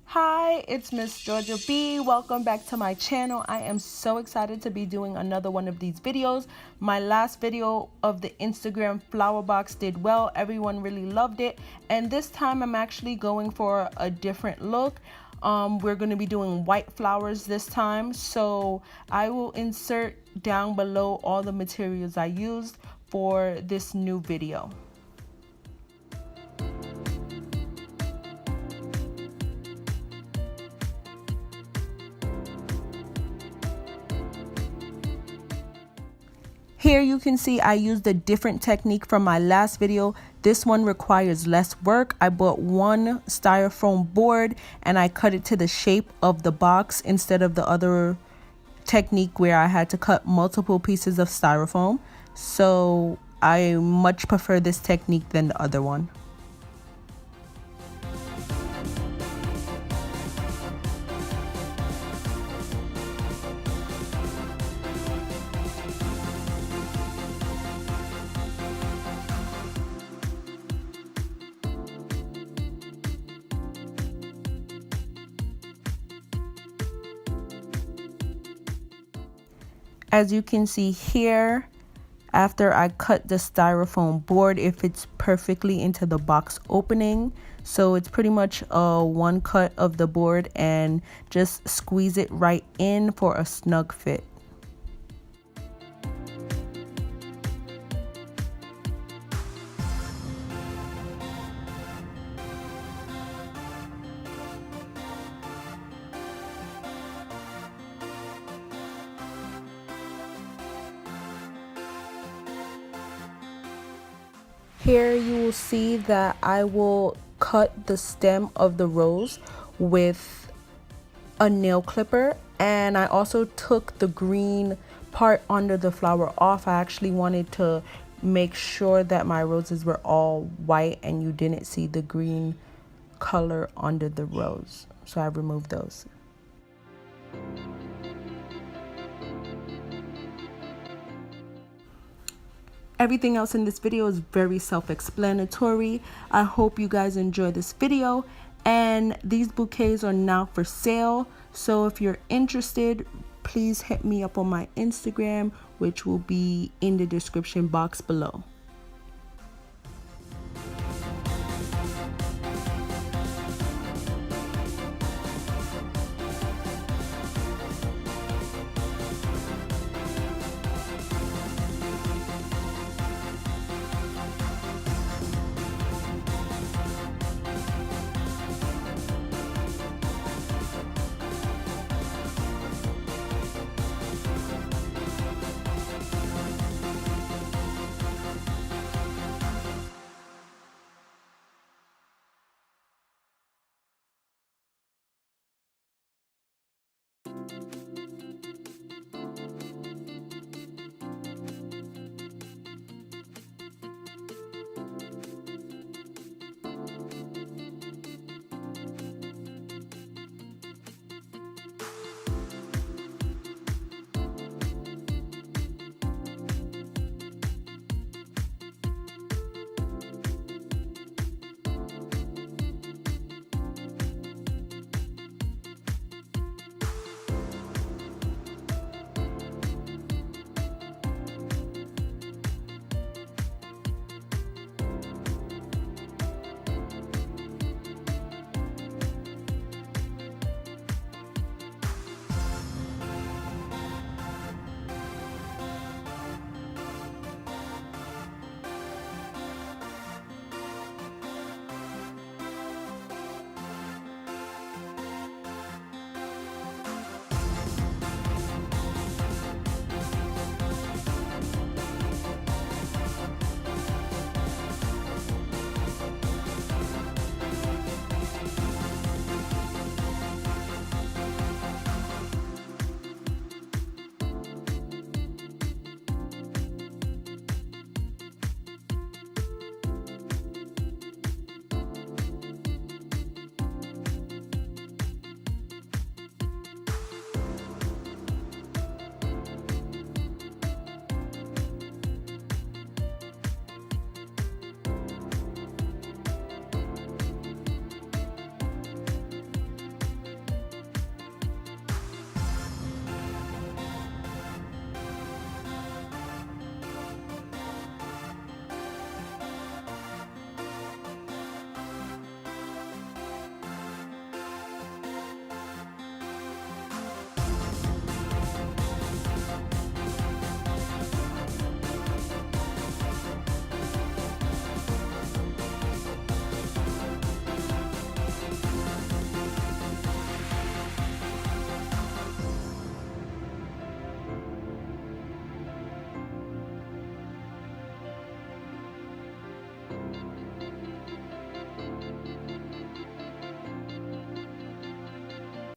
Hi, it's Miss Georgia B. Welcome back to my channel. I am so excited to be doing another one of these videos. My last video of the Instagram flower box did well. Everyone really loved it. And this time I'm actually going for a different look. We're going to be doing white flowers this time. So I will insert down below all the materials I used for this new video. Here you can see I used a different technique from my last video. This one requires less work. I bought one styrofoam board and I cut it to the shape of the box instead of the other technique where I had to cut multiple pieces of styrofoam. So I much prefer this technique than the other one. As you can see here, after I cut the styrofoam board, it fits perfectly into the box opening. So it's pretty much a one cut of the board and just squeeze it right in for a snug fit. Here you will see that I will cut the stem of the rose with a nail clipper, and I also took the green part under the flower off. I actually wanted to make sure that my roses were all white and you didn't see the green color under the rose, so I removed those. Everything else in this video is very self-explanatory. I hope you guys enjoy this video, and these bouquets are now for sale. So if you're interested, please hit me up on my Instagram, which will be in the description box below.